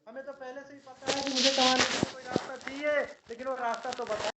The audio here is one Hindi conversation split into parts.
हमें तो पहले से ही पता है कि मुझे कमाने के लिए कोई रास्ता चाहिए, लेकिन वो रास्ता तो बता।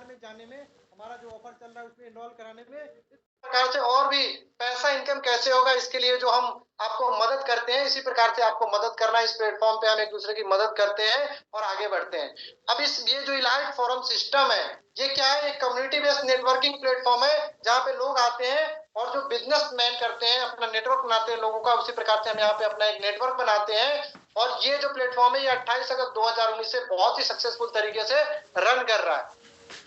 में जाने में, हमारा जो ऑफर चल रहा है उसमें इन्वॉल्व कराने में, इस प्रकार से और भी पैसा इनकम कैसे होगा इसके लिए जो हम आपको मदद करते हैं, इसी प्रकार से आपको मदद करना। इस प्लेटफॉर्म पे हम एक दूसरे की मदद करते हैं और आगे बढ़ते हैं। अब ये जो इलाइट फोरम सिस्टम है, ये क्या है? एक कम्युनिटी बेस्ड नेटवर्किंग प्लेटफॉर्म है जहाँ पे लोग आते हैं और जो बिजनेस मैन करते हैं, अपना नेटवर्क बनाते हैं लोगों का। उसी प्रकार से हम यहाँ पे अपना एक नेटवर्क बनाते हैं। और ये जो प्लेटफॉर्म है ये 28 अगस्त 2019 से बहुत ही सक्सेसफुल तरीके से रन कर रहा है।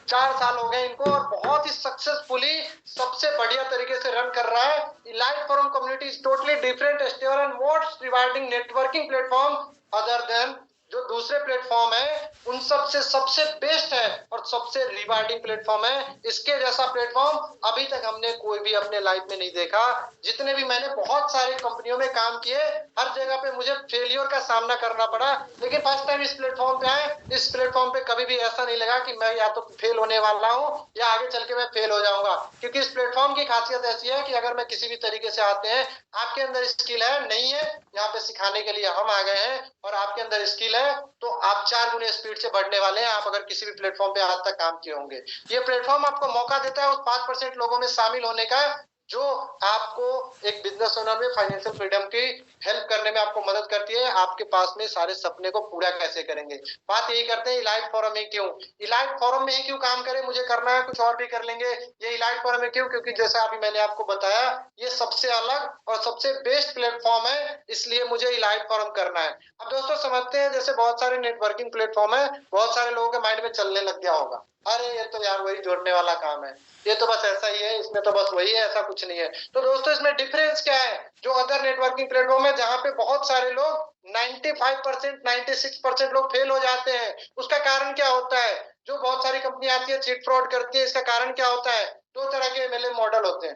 4 साल हो गए इनको और बहुत ही सक्सेसफुली सबसे बढ़िया तरीके से रन कर रहा है। Elite forum community is totally different, stable and most rewarding networking platform other than जो दूसरे प्लेटफॉर्म है उन सबसे सबसे बेस्ट है और सबसे रिवार्डिंग प्लेटफॉर्म है। इसके जैसा प्लेटफॉर्म अभी तक हमने कोई भी अपने लाइफ में नहीं देखा। जितने भी मैंने बहुत सारे कंपनियों में काम किए, हर जगह पे मुझे फेलियर का सामना करना पड़ा, लेकिन फर्स्ट टाइम इस प्लेटफॉर्म पे आए, इस प्लेटफॉर्म पे कभी भी ऐसा नहीं लगा कि मैं या तो फेल होने वाला हूँ या आगे चल के मैं फेल हो जाऊंगा। क्योंकि इस प्लेटफॉर्म की खासियत ऐसी है कि अगर मैं किसी भी तरीके से आते हैं, आपके अंदर स्किल है नहीं है, यहाँ पे सिखाने के लिए हम आ गए हैं और आपके अंदर स्किल है तो आप 4 गुने स्पीड से बढ़ने वाले हैं। आप अगर किसी भी प्लेटफॉर्म पे आज तक काम किए होंगे, ये प्लेटफॉर्म आपको मौका देता है उस 5% लोगों में शामिल होने का जो आपको एक बिजनेस ओनर में फाइनेंशियल फ्रीडम की हेल्प करने में आपको मदद करती है। आपके पास में सारे सपने को पूरा कैसे करेंगे, बात यही करते हैं इलाइट फोरम में क्यों। इलाइट फोरम में ही क्यों काम करें, मुझे करना है कुछ और भी कर लेंगे, ये इलाइट फोरम में क्यों? क्योंकि जैसा अभी मैंने आपको बताया, ये सबसे अलग और सबसे बेस्ट प्लेटफॉर्म है, इसलिए मुझे इलाइट फोरम करना है। अब दोस्तों समझते हैं, जैसे बहुत सारे नेटवर्किंग प्लेटफॉर्म है, बहुत सारे लोगों के माइंड में चलने लग गया होगा, अरे ये तो यार वही जोड़ने वाला काम है, ये तो बस ऐसा ही है, इसमें तो बस वही है, ऐसा कुछ नहीं है। तो दोस्तों इसमें डिफरेंस क्या है? जो अदर नेटवर्किंग प्लेटफॉर्म है जहां पे बहुत सारे लोग 95% 96% लोग फेल हो जाते हैं, उसका कारण क्या होता है? जो बहुत सारी कंपनी आती है चीट फ्रॉड करती है, इसका कारण क्या होता है? 2 तरह के एमएलए मॉडल होते हैं।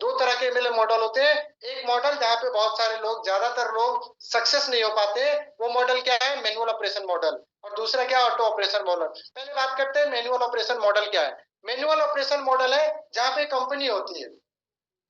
2 तरह के एमएलए मॉडल होते हैं। एक मॉडल जहां पे बहुत सारे लोग, ज्यादातर लोग सक्सेस नहीं हो पाते, वो मॉडल क्या है? Manual operation model. और दूसरा क्या? Auto operation model. पहले बात करते हैं मैनुअल ऑपरेशन मॉडल क्या है। मैनुअल ऑपरेशन मॉडल है जहां पे कंपनी होती है,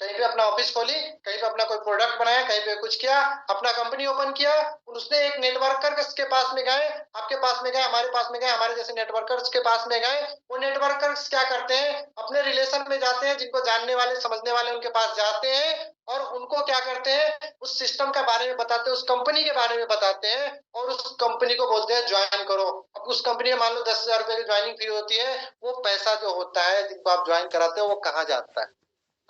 कहीं पे अपना ऑफिस खोली, कहीं पे अपना कोई प्रोडक्ट बनाया, कहीं पे कुछ किया, अपना कंपनी ओपन किया, उसने एक नेटवर्कर्स के पास में गए, आपके पास में गए, हमारे पास में गए, हमारे जैसे नेटवर्कर्स के पास में गए। वो नेटवर्कर्स क्या करते हैं? अपने रिलेशन में जाते हैं, जिनको जानने वाले समझने वाले उनके पास जाते हैं और उनको क्या करते हैं? उस सिस्टम के बारे में बताते हैं, उस कंपनी के बारे में बताते हैं और उस कंपनी को बोलते हैं ज्वाइन करो। अब उस कंपनी में मान लो 10,000 रुपए की ज्वाइनिंग फी होती है, वो पैसा जो होता है जिनको आप ज्वाइन कराते हो वो कहाँ जाता है?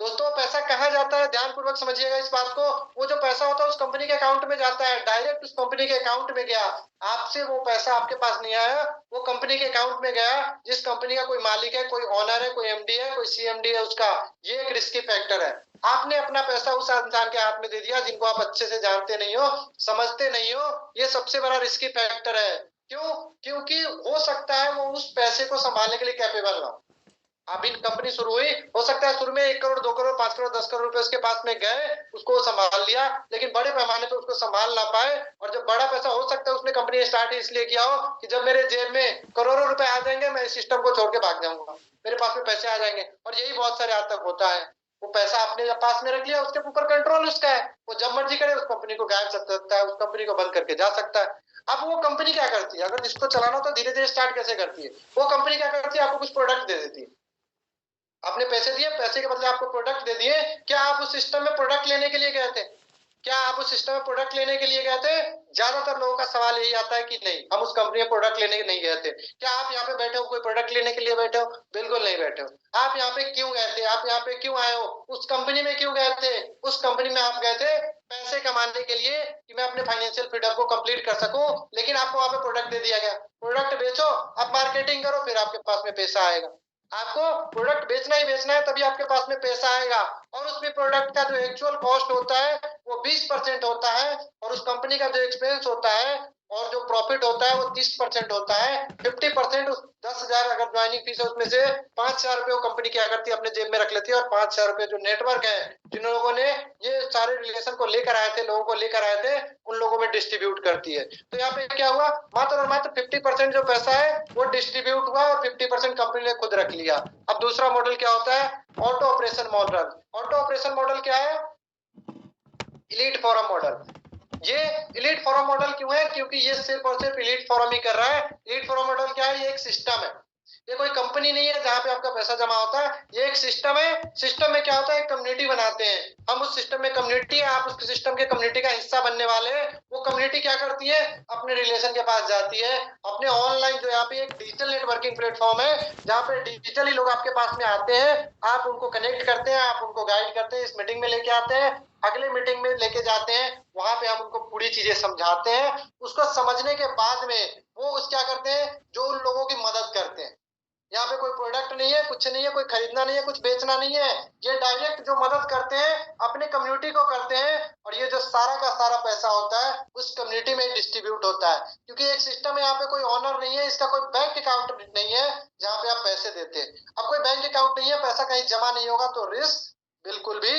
दोस्तों पैसा कहाँ जाता है? ध्यानपूर्वक समझिएगा इस बात को। वो जो पैसा होता है उस कंपनी के अकाउंट में जाता है, डायरेक्ट उस कंपनी के अकाउंट में गया। आपसे वो पैसा आपके पास नहीं आया, वो कंपनी के अकाउंट में गया। जिस कंपनी का कोई मालिक है, कोई ओनर है, कोई एमडी है, कोई सीएमडी है उसका, ये एक रिस्की फैक्टर है। आपने अपना पैसा उस इंसान के हाथ में दे दिया जिनको आप अच्छे से जानते नहीं हो, समझते नहीं हो, ये सबसे बड़ा रिस्की फैक्टर है। क्यों? क्योंकि हो सकता है वो उस पैसे को संभालने के लिए कैपेबल ना हो। अभी कंपनी शुरू हुई, हो सकता है शुरू में 1 करोड़ 2 करोड़ 5 करोड़ 10 करोड़ रुपए उसके पास में गए, उसको संभाल लिया, लेकिन बड़े पैमाने पे उसको संभाल ना पाए। और जब बड़ा पैसा, हो सकता है उसने कंपनी स्टार्ट इसलिए किया हो कि जब मेरे जेब में करोड़ों रुपए आ जाएंगे मैं इस सिस्टम को छोड़ के भाग जाऊंगा, मेरे पास में पैसे आ जाएंगे। और यही बहुत सारे आज तक होता है। वो पैसा अपने पास में रख लिया, उसके ऊपर कंट्रोल उसका है, वो जब मर्जी करे उस कंपनी को गायब कर सकता है, उस कंपनी को बंद करके जा सकता है। अब वो कंपनी क्या करती है? अगर इसको चलाना तो धीरे धीरे स्टार्ट कैसे करती है? वो कंपनी क्या करती है? आपको कुछ प्रोडक्ट दे देती है। आपने पैसे दिए, पैसे के बदले आपको प्रोडक्ट दे दिए। क्या आप उस सिस्टम में प्रोडक्ट लेने के लिए गए थे? क्या आप उस सिस्टम में प्रोडक्ट लेने के लिए गए थे? ज्यादातर लोगों का सवाल यही आता है कि नहीं, हम उस कंपनी में प्रोडक्ट लेने के नहीं गए थे। क्या आप यहाँ पे बैठे हो कोई प्रोडक्ट लेने के लिए बैठे हो? बिल्कुल नहीं बैठे हो। आप यहाँ पे क्यों गए थे? आप यहाँ पे क्यों आए हो? उस कंपनी में क्यों गए थे? उस कंपनी में आप गए थे पैसे कमाने के लिए कि मैं अपने फाइनेंशियल फ्रीडम को कंप्लीट कर सकूं। लेकिन आपको वहां पे प्रोडक्ट दे दिया गया, प्रोडक्ट बेचो, अब मार्केटिंग करो, फिर आपके पास में पैसा आएगा। आपको प्रोडक्ट बेचना ही बेचना है, तभी आपके पास में पैसा आएगा। और उसमें प्रोडक्ट का जो एक्चुअल कॉस्ट होता है वो 20% होता है, और उस कंपनी का जो एक्सपेंस होता है और जो प्रॉफिट होता है वो 30% होता है। 50% उस 10,000 अगर ज्वाइनिंग फीस है उसमें से 5,000 रुपए वो कंपनी क्या करती है अपने जेब में रख लेती है, और 5,000 रुपए जो नेटवर्क है जिन लोगों ने ये सारे रिलेशन को लेकर आए थे, लोगों को लेकर आए थे, उन लोगों में डिस्ट्रीब्यूट करती है। तो यहाँ पे क्या हुआ, मात्र और मात्र 50% जो पैसा है वो डिस्ट्रीब्यूट हुआ और 50% कंपनी ने खुद रख लिया। अब दूसरा मॉडल क्या होता है, auto operation model. Auto operation model क्या है, इलीट फोरम मॉडल। ये इलीट फोरम मॉडल क्यों है, क्योंकि ये सिर्फ और सिर्फ इलीट फोरम ही कर रहा है। इलीट फोरम मॉडल क्या है, ये एक सिस्टम है, ये कोई कंपनी नहीं है जहां पे आपका पैसा जमा होता है, ये एक सिस्टम है। सिस्टम में क्या होता है, एक कम्युनिटी बनाते हैं हम, उस सिस्टम में कम्युनिटी, आप उस सिस्टम के कम्युनिटी का हिस्सा बनने वाले हैं। वो कम्युनिटी क्या करती है, अपने रिलेशन के पास जाती है, अपने ऑनलाइन जो यहाँ पे एक डिजिटल नेटवर्किंग प्लेटफॉर्म है जहाँ पे डिजिटली लोग आपके पास में आते हैं, आप उनको कनेक्ट करते हैं, आप उनको गाइड करते हैं, इस मीटिंग में लेके आते हैं, अगले मीटिंग में लेके जाते हैं, वहां पे हम उनको पूरी चीजें समझाते हैं। उसको समझने के बाद में वो उस क्या करते हैं, जो उन लोगों की मदद करते हैं। यहाँ पे कोई प्रोडक्ट नहीं है, कुछ नहीं है, कोई खरीदना नहीं है, कुछ बेचना नहीं है, ये डायरेक्ट जो मदद करते हैं अपने कम्युनिटी को करते हैं, और ये जो सारा का सारा पैसा होता है उस कम्युनिटी में डिस्ट्रीब्यूट होता है। क्योंकि एक सिस्टम है, यहाँ पे कोई ऑनर नहीं है, इसका कोई बैंक अकाउंट नहीं है जहाँ पे आप पैसे देते हैं। अब कोई बैंक अकाउंट नहीं है, पैसा कहीं जमा नहीं होगा, तो रिस्क बिल्कुल भी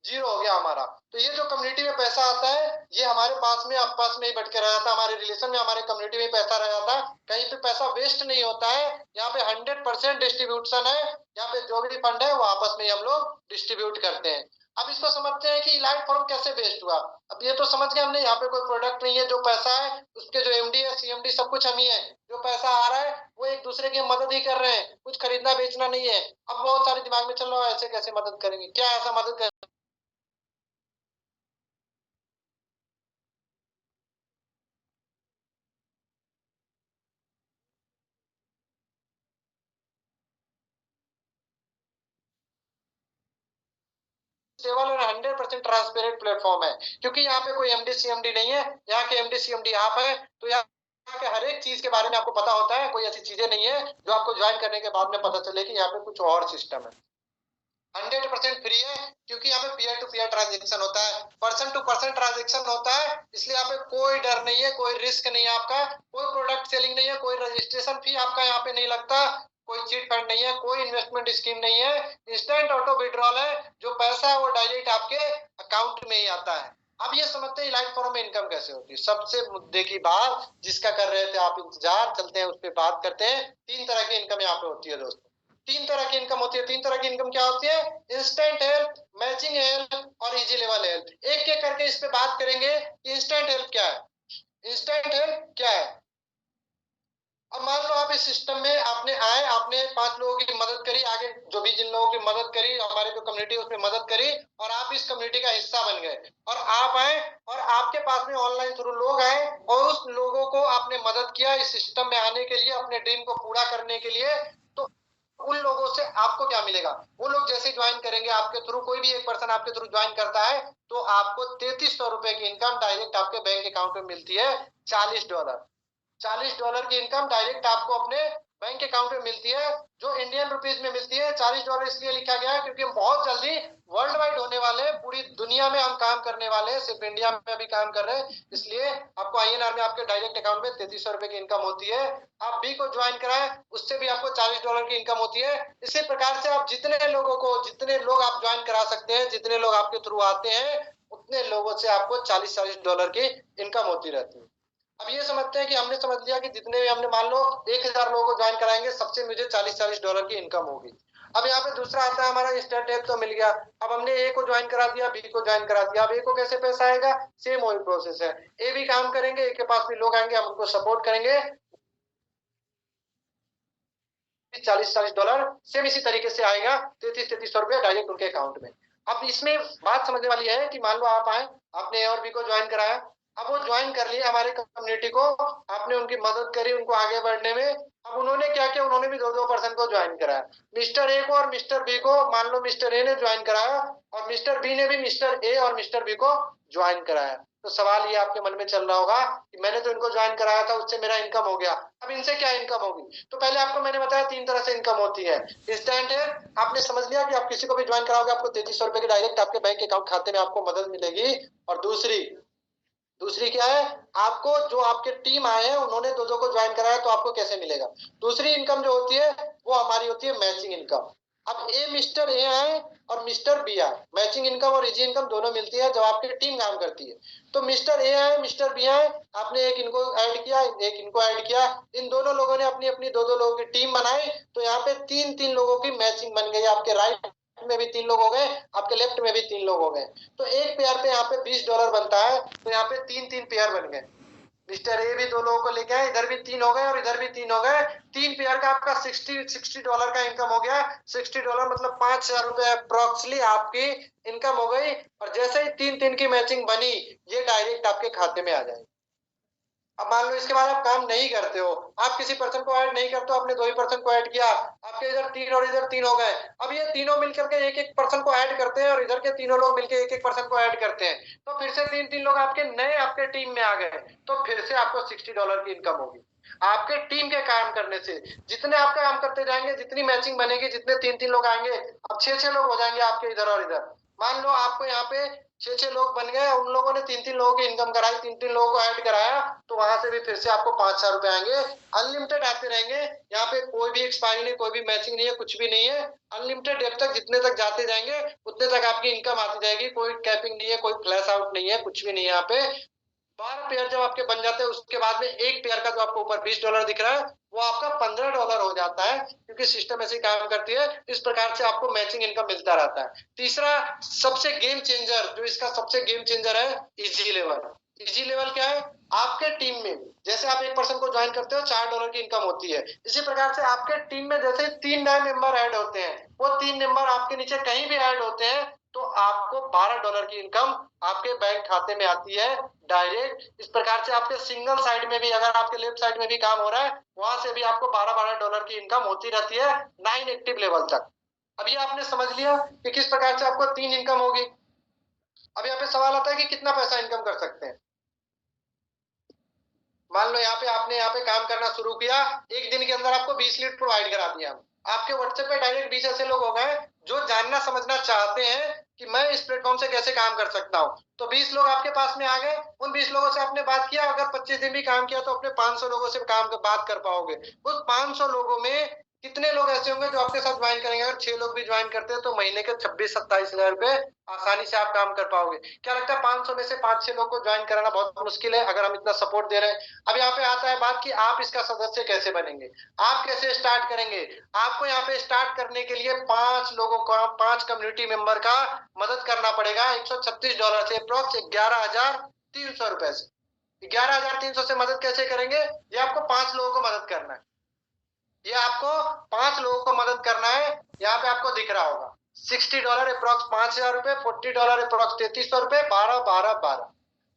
जीरो हो गया हमारा। तो ये जो कम्युनिटी में पैसा आता है ये हमारे पास में आसपास में ही बैठ के रह जाता है, हमारे रिलेशन में, हमारे कम्युनिटी में पैसा रह जाता है, कहीं पे पैसा वेस्ट नहीं होता है। यहाँ पे 100% डिस्ट्रीब्यूशन है, यहाँ पे जो भी फंड है वो आपस में हम लोग डिस्ट्रीब्यूट करते हैं। अब इसको समझते हैं कि इलाइट फॉर्म कैसे वेस्ट हुआ। अब ये तो समझ गए हमने, यहाँ पे कोई प्रोडक्ट नहीं है, जो पैसा है उसके जो एमडी है, सीएमडी सब कुछ हम ही है, जो पैसा आ रहा है वो एक दूसरे की मदद ही कर रहे हैं, कुछ खरीदना बेचना नहीं है। अब बहुत सारे दिमाग में चल रहा है ऐसे कैसे मदद करेंगे, क्या ऐसा मदद कर स्टेबल और 100% ट्रांसपेरेंट प्लेटफॉर्म है। क्योंकि यहाँ पे कोई एमडी सीएमडी नहीं है, यहाँ के एमडी सीएमडी आप है, तो यहाँ के हर एक चीज के बारे में आपको पता होता है। कोई ऐसी चीजें नहीं है जो आपको ज्वाइन करने के बाद में पता चले कि यहाँ पे कुछ और सिस्टम है। 100% फ्री है, क्योंकि यहाँ पे पीयर टू पीयर ट्रांजेक्शन होता है, पर्सन टू पर्सन ट्रांजेक्शन होता है, इसलिए यहाँ पे कोई डर नहीं है, कोई रिस्क नहीं है आपका, कोई प्रोडक्ट सेलिंग नहीं है, कोई रजिस्ट्रेशन फी आपका यहाँ पे नहीं लगता, कोई चीट फंड नहीं है, कोई इन्वेस्टमेंट स्कीम नहीं है, इंस्टेंट ऑटो विड्रॉल है, जो पैसा है वो डायरेक्ट आपके अकाउंट में ही आता है। अब ये समझते हैं इलाइट फॉर्म में इनकम कैसे होती है। सबसे मुद्दे की बात जिसका कर रहे थे आप इंतजार, चलते हैं उस पर बात करते हैं। 3 तरह की इनकम यहाँ पे होती है दोस्तों, 3 तरह की इनकम होती है। 3 तरह की इनकम क्या होती है, इंस्टेंट हेल्प, मैचिंग हेल्प और इजी लेवल हेल्प। एक एक करके इस पे बात करेंगे कि इंस्टेंट हेल्प क्या है। इंस्टेंट हेल्प क्या है, अब मान लो आप इस सिस्टम में आपने आए, आपने 5 लोगों की मदद करी, आगे जो भी जिन लोगों की मदद करी, हमारे जो कम्युनिटी है उसमें मदद करी, और आप इस कम्युनिटी का हिस्सा बन गए, और आप आए और आपके पास में ऑनलाइन थ्रू लोग आए और उस लोगों को आपने मदद किया इस सिस्टम में आने के लिए, अपने ड्रीम को पूरा करने के लिए। तो उन लोगों से आपको क्या मिलेगा, वो लोग जैसे ज्वाइन करेंगे आपके थ्रू, कोई भी एक पर्सन आपके थ्रू ज्वाइन करता है, तो आपको 3300 रुपए की इनकम डायरेक्ट आपके बैंक अकाउंट में मिलती है। $40, $40 की इनकम डायरेक्ट आपको अपने बैंक अकाउंट में मिलती है, जो इंडियन रुपीज में मिलती है। $40 इसलिए लिखा गया है क्योंकि हम बहुत जल्दी वर्ल्ड वाइड होने वाले हैं, पूरी दुनिया में हम काम करने वाले हैं, सिर्फ इंडिया में अभी काम कर रहे हैं, इसलिए आपको आईएनआर में आपके डायरेक्ट अकाउंट में 3300 रुपए की इनकम होती है। आप बी को ज्वाइन कराएं, उससे भी आपको $40 की इनकम होती है। इसी प्रकार से आप जितने लोगों को, जितने लोग आप ज्वाइन करा सकते हैं, जितने लोग आपके थ्रू आते हैं, उतने लोगों से आपको $40 की इनकम होती रहती है। अब ये समझते हैं कि हमने समझ लिया कि जितने भी हमने मान लो 1,000 लोगों को ज्वाइन कराएंगे, सबसे मुझे $40 की इनकम होगी। अब यहाँ पे दूसरा आता है हमारा इंस्टेंट ऐप, तो मिल गया। अब हमने ए को ज्वाइन करा दिया, बी को ज्वाइन करा दिया, अब ए को कैसे पैसा आएगा, सेम वही प्रोसेस है। ए भी काम करेंगे, ए के पास भी लोग आएंगे, हम उनको सपोर्ट करेंगे, $40 सेम इसी तरीके से आएगा, 3300 रुपया डायरेक्ट उनके अकाउंट में। अब इसमें बात समझने वाली है कि मान लो आप आए, आपने ए और बी को ज्वाइन कराया, अब वो ज्वाइन कर लिए हमारे कम्युनिटी को, आपने उनकी मदद करी उनको आगे बढ़ने में। अब उन्होंने क्या किया, उन्होंने भी 2-2 पर्सन को ज्वाइन कराया, मिस्टर ए को और मिस्टर बी को। मान लो मिस्टर ए ने ज्वाइन कराया और मिस्टर बी ने भी मिस्टर ए और मिस्टर बी को ज्वाइन कराया। तो सवाल ये आपके मन में चल रहा होगा कि मैंने तो इनको ज्वाइन कराया था, उससे मेरा इनकम हो गया, अब इनसे क्या इनकम होगी। तो पहले आपको मैंने बताया 3 तरह से इनकम होती है। इंस्टेंट है, आपने समझ लिया कि आप किसी को भी ज्वाइन कराओगे आपको 3300 रुपए की डायरेक्ट आपके बैंक अकाउंट खाते में आपको मदद मिलेगी। और दूसरी दूसरी क्या है, आपको जो आपके टीम आए हैं उन्होंने दो दो को ज्वाइन कराया तो आपको कैसे मिलेगा। दूसरी इनकम जो होती है वो हमारी होती है मैचिंग इनकम। अब मिस्टर ए आए और मिस्टर बी आए, मैचिंग इनकम और इजी इनकम दोनों मिलती है जब आपकी टीम काम करती है। तो मिस्टर ए आए मिस्टर बी आए, आपने एक इनको ऐड किया एक इनको ऐड किया, इन दोनों लोगों ने अपनी अपनी दो दो लोगों की टीम बनाई, तो यहाँ पे तीन तीन लोगों की मैचिंग बन गई। आपके राइट में भी तीन लोग हो गए, आपके लेफ्ट में भी तीन लोग हो गए, तो एक पेयर पे यहाँ पे $20 बनता है, तो यहाँ पे तीन तीन पेयर बन गए। मिस्टर ए भी दो लोगों को लेके आए, इधर भी तीन हो गए और इधर भी तीन हो गए, तीन पेयर का आपका $60 का इनकम हो गया। $60 मतलब ₹5000 अप्रोक्सली आपकी इनकम हो गई। और जैसे ही तीन तीन की मैचिंग बनी, ये डायरेक्ट आपके खाते में आ जाएगी। अब मान लो इसके बाद आप काम नहीं करते हो, आप किसी पर्सन को ऐड नहीं करते हो, आपने दो ही पर्सन को ऐड किया, आपके इधर तीन और इधर तीन हो गए। अब ये तीनों मिलकर के एक एक पर्सन को ऐड करते हैं और इधर के तीनों लोग मिलकर एक एक पर्सन को ऐड करते हैं, तो फिर से तीन तीन लोग आपके नए आपके टीम में आ गए, तो फिर से आपको $60 की इनकम होगी आपके टीम के काम करने से। जितने आप काम करते जाएंगे, जितनी मैचिंग बनेगी, जितने तीन तीन लोग आएंगे, अब छह छह लोग हो जाएंगे आपके इधर और इधर। मान लो आपको यहाँ पे छह छह लोग बन गए, उन लोगों ने तीन तीन लोगों की इनकम कराई, तीन तीन लोगों को ऐड कराया, तो वहां से भी फिर से आपको ₹5000 आएंगे। अनलिमिटेड आते रहेंगे, यहाँ पे कोई भी एक्सपायरी नहीं, कोई भी मैचिंग नहीं है, कुछ भी नहीं है। अनलिमिटेड डेट तक जितने तक जाते जाएंगे उतने तक आपकी इनकम आती जाएगी, कोई कैपिंग नहीं है, कोई फ्लैश आउट नहीं है, कुछ भी नहीं है। यहाँ पे 12 पेयर जब आपके बन जाते हैं, उसके बाद में एक पेयर का जो आपको ऊपर $20 दिख रहा है, वो आपका $15 हो जाता है, क्योंकि सिस्टम ऐसे काम करती है। इस प्रकार से आपको मैचिंग इनकम मिलता रहता है। तीसरा सबसे गेम चेंजर, जो इसका सबसे गेम चेंजर है, इजी लेवल। इजी लेवल क्या है, आपके टीम में जैसे आप एक पर्सन को ज्वाइन करते हो $4 की इनकम होती है, इसी प्रकार से आपके टीम में जैसे तीन नए मेंबर ऐड होते हैं, वो तीन मेंबर आपके नीचे कहीं भी ऐड होते हैं, तो आपको $12 की इनकम आपके बैंक खाते में आती है डायरेक्ट। इस प्रकार से आपके सिंगल साइड में भी, अगर आपके लेफ्ट साइड में भी काम हो रहा है, वहां से भी आपको $12 की इनकम होती रहती है 9 एक्टिव लेवल तक। अब ये आपने समझ लिया कि किस प्रकार से आपको तीन इनकम होगी। अब यहाँ पे सवाल आता है कि कितना पैसा इनकम कर सकते हैं। मान लो यहाँ पे आपने यहाँ पे काम करना शुरू किया, एक दिन के अंदर आपको 20 लीड प्रोवाइड करा दिया, आपके व्हाट्सएप पे डायरेक्ट 20 ऐसे लोग हो गए जो जानना समझना चाहते हैं कि मैं इस प्लेटफॉर्म से कैसे काम कर सकता हूँ, तो 20 लोग आपके पास में आ गए। उन 20 लोगों से आपने बात किया, अगर 25 दिन भी काम किया तो अपने 500 लोगों से बात कर पाओगे। उस 500 लोगों में कितने लोग ऐसे होंगे जो आपके साथ ज्वाइन करेंगे। अगर 6 लोग भी ज्वाइन करते हैं तो महीने के 26-27 हजार रुपए आसानी से आप काम कर पाओगे। क्या लगता है 500 में से 5-6 लोग को ज्वाइन कराना बहुत मुश्किल है, अगर हम इतना सपोर्ट दे रहे हैं। अब यहाँ पे आता है बात कि आप इसका सदस्य कैसे बनेंगे, आप कैसे स्टार्ट करेंगे। आपको यहाँ पे स्टार्ट करने के लिए 5 लोगों का, 5 कम्युनिटी मेंबर का मदद करना पड़ेगा $136 से, अप्रोक्स ₹11,300 से। 11,300 से मदद कैसे करेंगे, ये आपको 5 लोगों को मदद करना है। ये आपको 5 लोगों को मदद करना है। यहाँ पे आपको दिख रहा होगा $60 अप्रोक्स $5000, $40 अप्रोक्स $3300, 12 12 12।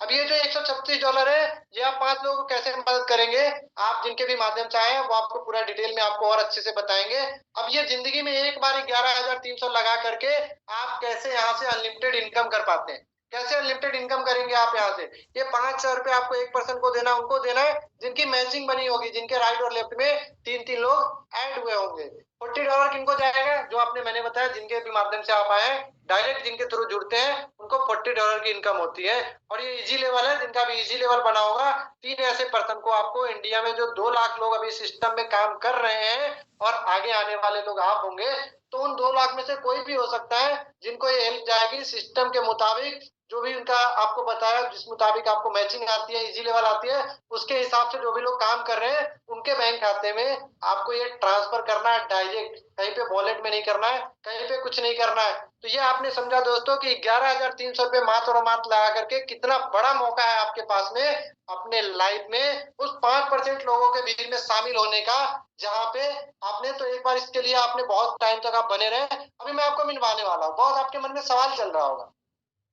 अब ये जो $136 है, ये आप 5 लोगों को कैसे मदद करेंगे, आप जिनके भी माध्यम से आए हैं वो आपको पूरा डिटेल में आपको और अच्छे से बताएंगे। अब ये जिंदगी में एक बार 11,300 लगा करके आप कैसे यहाँ से अनलिमिटेड इनकम कर पाते हैं, कैसे अनलिमिटेड इनकम करेंगे आप यहाँ से। ये ₹5000 आपको एक पर्सन को देना, उनको देना है जिनकी मैचिंग बनी होगी, जिनके राइट और लेफ्ट में तीन तीन लोग ऐड हुए होंगे। $40 किनको जाएगा, जो आपने मैंने बताया जिनके भी माध्यम से आप आए हैं, डायरेक्ट जिनके थ्रू जुड़ते हैं, उनको $40 की इनकम होती है। और ये इजी लेवल है, जिनका भी इजी लेवल बना होगा, तीन ऐसे पर्सन को आपको इंडिया में जो 2 लाख लोग अभी सिस्टम में काम कर रहे हैं और आगे आने वाले लोग आप होंगे, तो उन 2 लाख में से कोई भी हो सकता है जिनको ये हेल्प जाएगी सिस्टम के मुताबिक, जो भी उनका आपको बताया, जिस मुताबिक आपको मैचिंग आती है, इजी लेवल आती है, उसके हिसाब से जो भी लोग काम कर रहे हैं उनके बैंक खाते में आपको ये ट्रांसफर करना है डायरेक्ट, कहीं पे वॉलेट में नहीं करना है, कहीं पे कुछ नहीं करना है। तो ये आपने समझा दोस्तों कि ₹11,300 मात्र और मात्र लगा करके कितना बड़ा मौका है आपके पास में अपने लाइफ में उस 5% लोगों के भीड़ में शामिल होने का, जहाँ पे आपने तो एक बार इसके लिए आपने बहुत टाइम तक आप बने रहे। अभी मैं आपको मिलवाने वाला हूँ, बहुत आपके मन में सवाल चल रहा होगा,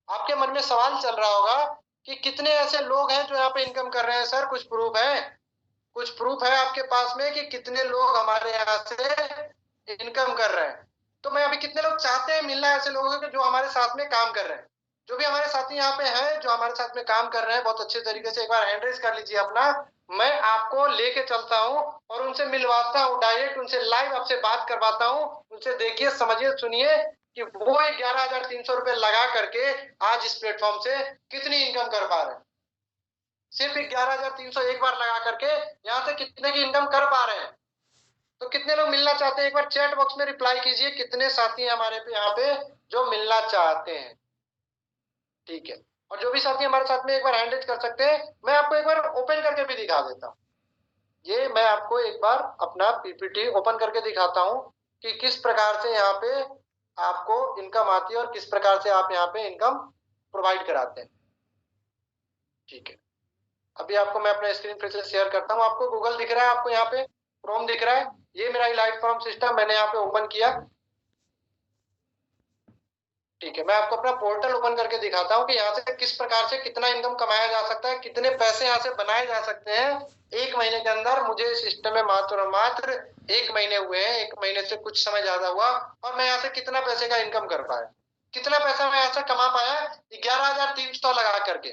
आपके मन में सवाल चल रहा होगा कि कितने ऐसे लोग हैं जो यहाँ पे इनकम कर रहे हैं। सर कुछ प्रूफ है, कुछ प्रूफ है आपके पास में कि कितने लोग हमारे यहाँ से इनकम कर रहे हैं। तो मैं अभी कितने लोग चाहते हैं मिलना ऐसे लोगों से जो हमारे साथ में काम कर रहे हैं, जो भी हमारे साथी यहाँ पे हैं जो हमारे साथ में काम कर रहे हैं बहुत अच्छे तरीके से, एक बार हैंड रेज कर लीजिए अपना। मैं आपको लेके चलता हूँ और उनसे मिलवाता हूँ, डायरेक्ट उनसे लाइव आपसे बात करवाता हूँ, उनसे देखिए समझिए सुनिए कि वो 11,300 रुपए लगा करके आज इस प्लेटफॉर्म से कितनी इनकम कर पा रहे हैं। सिर्फ 11,300 एक बार लगा करके यहाँ से कितने की इनकम कर पा रहे हैं? तो कितने लोग मिलना चाहते हैं? एक बार चैट बॉक्स में रिप्लाई कीजिए, कितने साथी हैं हमारे पे यहाँ पे जो मिलना चाहते हैं। ठीक है, और जो भी साथी हमारे साथ में एक बार हैंड रेज कर सकते हैं, मैं आपको एक बार ओपन करके भी दिखा देता हूँ। ये मैं आपको एक बार अपना पीपीटी ओपन करके दिखाता हूँ कि किस प्रकार से यहाँ पे आपको इनकम आती है और किस प्रकार से आप यहाँ पे इनकम प्रोवाइड कराते हैं। ठीक है, अभी आपको मैं अपना स्क्रीन फिर से शेयर करता हूँ। आपको गूगल दिख रहा है, आपको यहाँ पे क्रोम दिख रहा है, ये मेरा इलाइट फॉर्म सिस्टम मैंने यहाँ पे ओपन किया। ठीक है, मैं आपको अपना पोर्टल ओपन करके दिखाता हूँ कि यहाँ से किस प्रकार से कितना इनकम कमाया जा सकता है, कितने पैसे यहाँ से बनाए जा सकते हैं एक महीने के अंदर। मुझे इस सिस्टम में मात्र और मात्र 1 महीने हुए हैं, 1 महीने से कुछ समय ज्यादा हुआ, और मैं यहाँ से कितना पैसे का इनकम कर पाया, कितना पैसा मैं यहाँ से कमा पाया 11,300 लगा करके।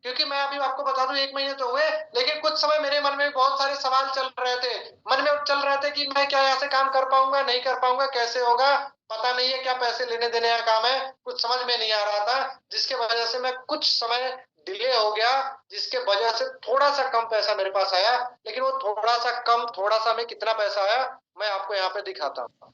क्योंकि मैं अभी आपको बता दूं 1 महीने तो हुए, लेकिन कुछ समय मेरे मन में बहुत सारे सवाल चल रहे थे, मन में चल रहे थे कि मैं क्या यहाँ से काम कर पाऊंगा, नहीं कर पाऊंगा, कैसे होगा, पता नहीं है, क्या पैसे लेने देने का काम है, कुछ समझ में नहीं आ रहा था, जिसके वजह से मैं कुछ समय डिले हो गया, जिसके वजह से थोड़ा सा कम पैसा मेरे पास आया। लेकिन वो थोड़ा सा कम, थोड़ा सा में कितना पैसा आया मैं आपको यहाँ पे दिखाता हूँ।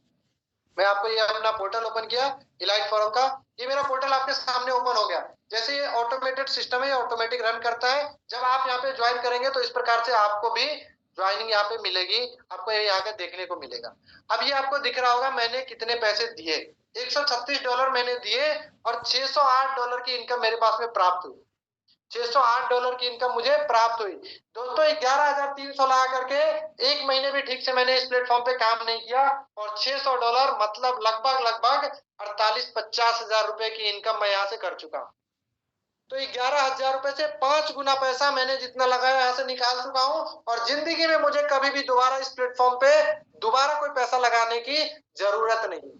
मैं आपको ये अपना पोर्टल ओपन किया इलाइट फोरम का, ये मेरा पोर्टल आपके सामने ओपन हो गया। जैसे ये ऑटोमेटेड सिस्टम है, ये ऑटोमेटिक रन करता है। जब आप यहाँ पे ज्वाइन करेंगे तो इस प्रकार से आपको भी ज्वाइनिंग यहाँ पे मिलेगी, आपको ये यहाँ पे देखने को मिलेगा। अब ये आपको दिख रहा होगा मैंने कितने पैसे दिए, $136 मैंने दिए और $608 की इनकम मेरे पास में प्राप्त हुई। $608 की इनकम मुझे प्राप्त हुई। दोस्तों 11,300 लगा करके 1 महीने भी ठीक से मैंने इस प्लेटफॉर्म पे काम नहीं किया, और $600 मतलब लगभग 48-50 हजार रुपए की इनकम मैं यहाँ से कर चुका हूँ। तो 11,000 रुपए से 5 गुना पैसा मैंने जितना लगाया यहाँ से निकाल चुका हूँ, और जिंदगी में मुझे कभी भी दोबारा इस प्लेटफॉर्म पे दोबारा कोई पैसा लगाने की जरूरत नहीं।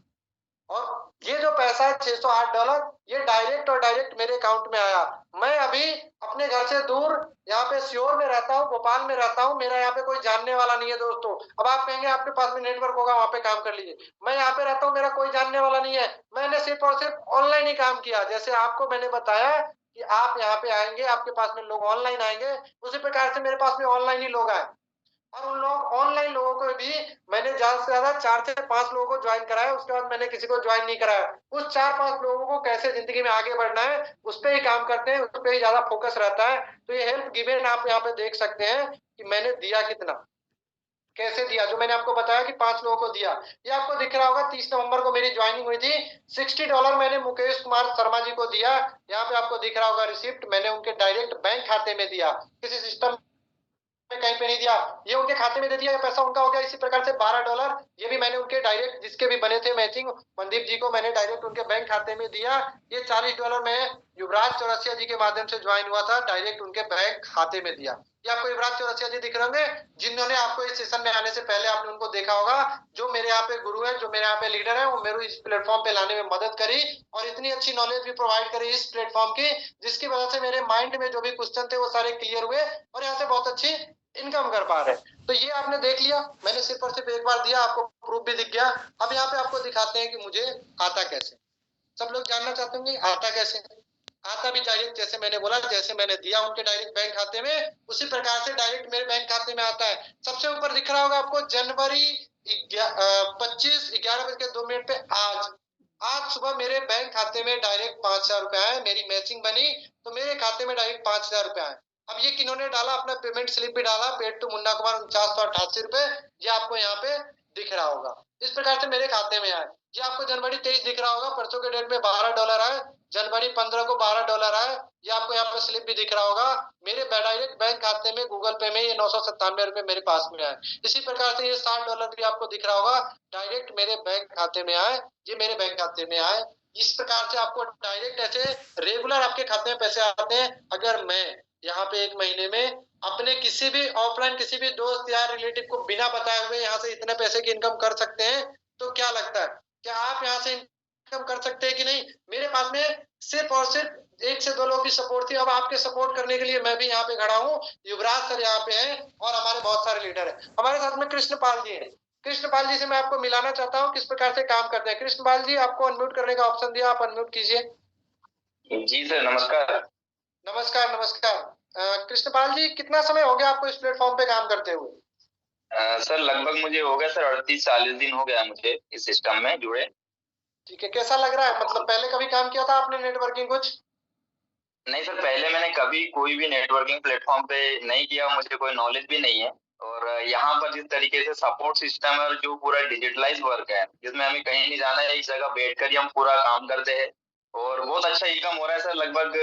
और ये जो पैसा है $608, ये डायरेक्ट और डायरेक्ट मेरे अकाउंट में आया। मैं अभी अपने घर से दूर यहाँ पे श्योर में रहता हूँ, भोपाल में रहता हूँ, मेरा यहाँ पे कोई जानने वाला नहीं है दोस्तों। अब आप कहेंगे आपके पास में नेटवर्क होगा, वहां पे काम कर लीजिए। मैं यहाँ पे रहता हूँ, मेरा कोई जानने वाला नहीं है, मैंने सिर्फ और सिर्फ ऑनलाइन ही काम किया। जैसे आपको मैंने बताया कि आप यहाँ पे आएंगे, आपके पास में लोग ऑनलाइन आएंगे, उसी प्रकार से मेरे पास में ऑनलाइन ही लोग आए, और उन लोग ऑनलाइन लोगों को भी मैंने ज्यादा से ज्यादा 4 से 5 लोगों को ज्वाइन कराया। उसके बाद मैंने किसी को ज्वाइन नहीं कराया। उस 4-5 लोगों को कैसे जिंदगी में आगे बढ़ना है उस पर ही काम करते हैं, उस पर ही ज्यादा फोकस रहता है। तो ये हेल्प गिवन आप यहाँ पे देख सकते हैं कि मैंने दिया कितना, कैसे दिया। जो मैंने आपको बताया कि 5 लोगों को दिया, ये आपको दिख रहा होगा। 30 नवंबर को मेरी ज्वाइनिंग हुई थी। $60 मैंने मुकेश कुमार शर्मा जी को दिया। यहाँ पे आपको दिख रहा होगा रिसिप्ट, मैंने उनके डायरेक्ट बैंक खाते में दिया, किसी सिस्टम कहीं पे नहीं दिया, ये उनके खाते में दे दिया, पैसा उनका हो गया। इसी प्रकार से $12 ये भी मैंने उनके डायरेक्ट, जिसके भी बने थे मैचिंग, मनदीप जी को मैंने डायरेक्ट उनके बैंक खाते में दिया। ये $40 मैं युवराज चौरसिया जी के माध्यम से ज्वाइन हुआ था, डायरेक्ट उनके बैंक खाते में दिया। ये आपको युवराज चौरसिया जी दिख रहे होंगे, जिन्होंने आपको इस सेशन में आने से पहले आपने उनको देखा होगा, जो मेरे यहाँ पे गुरु है, जो मेरे यहाँ पे लीडर है, वो मेरे इस प्लेटफॉर्म पे लाने में मदद करी और इतनी अच्छी नॉलेज भी प्रोवाइड करी इस प्लेटफॉर्म की, जिसकी वजह से मेरे माइंड में जो भी क्वेश्चन थे वो सारे क्लियर हुए और यहाँ से बहुत अच्छी इनकम कर पा रहे हैं। तो ये आपने देख लिया, मैंने सिर्फ और सिर्फ एक बार दिया, आपको प्रूफ भी दिख गया। अब यहाँ पे आपको दिखाते हैं कि मुझे आता कैसे। सब लोग जानना चाहते होंगे आता कैसे। आता भी डायरेक्ट, जैसे मैंने बोला, जैसे मैंने दिया उनके डायरेक्ट बैंक खाते में, उसी प्रकार से डायरेक्ट मेरे बैंक खाते में आता है। सबसे ऊपर दिख रहा होगा आपको जनवरी 25 11 बज के 2 मिनट पे आज सुबह मेरे बैंक खाते में डायरेक्ट 5,000 रुपए आए। मेरी मैचिंग बनी तो मेरे खाते में डायरेक्ट 5,000 रुपए आए। अब ये किन्होंने डाला, अपना पेमेंट स्लिप भी डाला, पेड टू मुन्ना कुमार 4988 रुपए, ये आपको यहाँ पे दिख रहा होगा। इस प्रकार से मेरे खाते में आए। ये आपको जनवरी 23 दिख रहा होगा, परसों के डेट में $12 आए। जनवरी 15 को $12 आए। ये आपको यहाँ पे स्लिप भी दिख रहा होगा। मेरे डायरेक्ट बैंक खाते में गूगल पे में ये 997 रुपए मेरे पास में आए। इसी प्रकार से ये $60 भी आपको दिख रहा होगा, डायरेक्ट मेरे बैंक खाते में आए। ये मेरे बैंक खाते में आए। इस प्रकार से आपको डायरेक्ट ऐसे रेगुलर आपके खाते में पैसे आते हैं। अगर मैं यहाँ पे 1 महीने में अपने किसी भी ऑफलाइन किसी भी दोस्त या रिलेटिव को बिना बताए हुए यहाँ से इतने पैसे की इनकम कर सकते हैं, तो क्या लगता है, क्या आप यहाँ से इनकम कर सकते हैं कि नहीं? मेरे पास में सिर्फ और सिर्फ 1 से 2 लोगों की सपोर्ट थी। अब आपके सपोर्ट करने के लिए मैं भी यहाँ पे खड़ा हूँ। युवराज सर यहाँ पे हैं और हमारे बहुत सारे लीडर हैं। हमारे साथ में कृष्णपाल जी हैं। कृष्णपाल जी से मैं आपको मिलाना चाहता हूँ, किस प्रकार से काम करते हैं। कृष्णपाल जी, आपको अनम्यूट करने का ऑप्शन दिया, आप अनम्यूट कीजिए। जी सर, नमस्कार। नमस्कार नमस्कार। कृष्णपाल जी, कितना समय हो गया आपको इस प्लेटफॉर्म पे काम करते हुए? सर लगभग मुझे हो गया सर 38-40 दिन हो गया मुझे इस सिस्टम में जुड़े। ठीक है, कैसा लग रहा है? मतलब पहले कभी काम किया था आपने नेटवर्किंग कुछ? नहीं सर, पहले मैंने कभी कोई भी नेटवर्किंग प्लेटफॉर्म पे नहीं किया, मुझे कोई नॉलेज भी नहीं है। और यहाँ पर जिस तरीके से सपोर्ट सिस्टम है और जो पूरा डिजिटलाइज वर्क है, जिसमें हमें कहीं नहीं जाना है, एक जगह बैठकर ही हम पूरा काम करते हैं और बहुत अच्छा इनकम हो रहा है सर। लगभग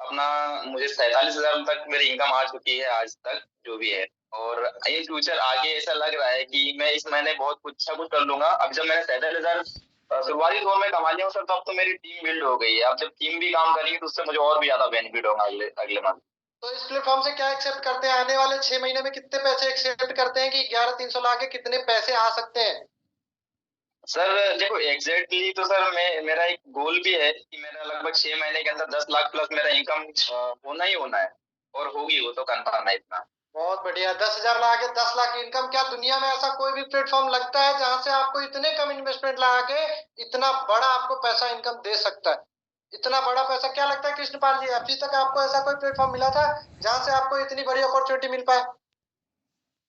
अपना मुझे 47,000 तक मेरी इनकम आ चुकी है आज तक, जो भी है। और इन फ्यूचर आगे ऐसा लग रहा है कि मैं इस महीने बहुत कुछ अच्छा कुछ कर लूंगा। अब जब मैंने 47,000 शुरुआती दौर में कमा लिया हूँ सर, तो अब तो मेरी टीम बिल्ड हो गई है। अब जब टीम भी काम करेगी तो उससे मुझे और भी ज्यादा बेनिफिट होगा अगले अगले मंथ। तो इस प्लेटफॉर्म से क्या एक्सेप्ट करते हैं? आने वाले 6 महीने में कितने पैसे एक्सेप्ट करते हैं कि 11,300 ला के कितने पैसे आ सकते हैं? सर देखो एग्जैक्टली तो सर मेरा एक गोल भी है कि मेरा लगभग 6 महीने के अंदर 10 लाख प्लस मेरा इनकम होना ही होना है, और होगी वो तो कंफर्म है इतना। बहुत बढ़िया। 10,000 ला के 10 लाख इनकम, क्या दुनिया में ऐसा कोई भी प्लेटफॉर्म लगता है जहां से आपको इतने कम इन्वेस्टमेंट लगा के इतना बड़ा आपको पैसा इनकम दे सकता है? इतना बड़ा पैसा क्या लगता है कृष्णपाल जी, अभी तक आपको ऐसा कोई प्लेटफॉर्म मिला था जहां से आपको इतनी बड़ी अपॉर्चुनिटी मिल पाए?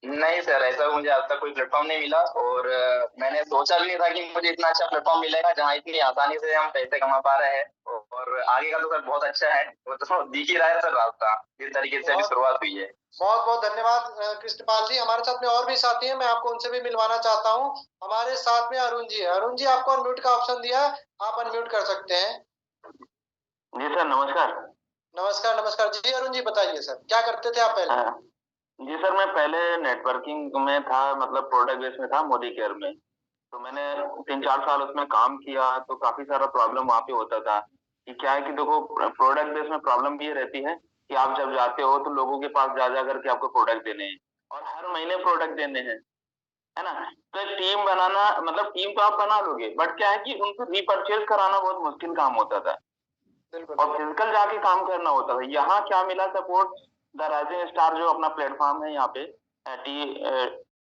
नहीं सर, ऐसा मुझे आज तक कोई प्लेटफॉर्म नहीं मिला, और मैंने सोचा भी नहीं था कि मुझे इतना अच्छा प्लेटफॉर्म मिलेगा जहाँ इतनी आसानी से हम पैसे कमा पा रहे हैं। और आगे का तो सर बहुत अच्छा है, वो तो दिख ही रहा है सर रास्ता, जिस तरीके से अभी बहुत शुरुआत हुई है। बहुत बहुत धन्यवाद कृष्णपाल जी। हमारे साथ में और भी साथी हैं, मैं आपको उनसे भी मिलवाना चाहता हूँ। हमारे साथ में अरुण जी है। अरुण जी, आपको अनम्यूट का ऑप्शन दिया है, आप अनम्यूट कर सकते हैं। जी सर, नमस्कार। नमस्कार नमस्कार जी। अरुण जी बताइए सर, क्या करते थे आप पहले? जी सर, मैं पहले नेटवर्किंग में था, मतलब प्रोडक्ट बेस में था मोदी केयर में। तो मैंने 3-4 साल उसमें काम किया, तो काफी सारा प्रॉब्लम वहाँ पे होता था कि क्या है कि देखो, प्रोडक्ट बेस में प्रॉब्लम ये रहती है कि आप जब जाते हो तो लोगों के पास जा जा करके आपको प्रोडक्ट देने हैं और हर महीने प्रोडक्ट देने हैं, है ना? तो एक टीम बनाना, मतलब टीम तो आप बना लोगे, बट क्या है कि उनको रीपरचेज कराना बहुत मुश्किल काम होता था बिल्कुल और बिल्कुल। फिजिकल जाके काम करना होता था। यहाँ क्या मिला सपोर्ट, द राइजिंग स्टार जो अपना प्लेटफॉर्म है यहाँ पे, टी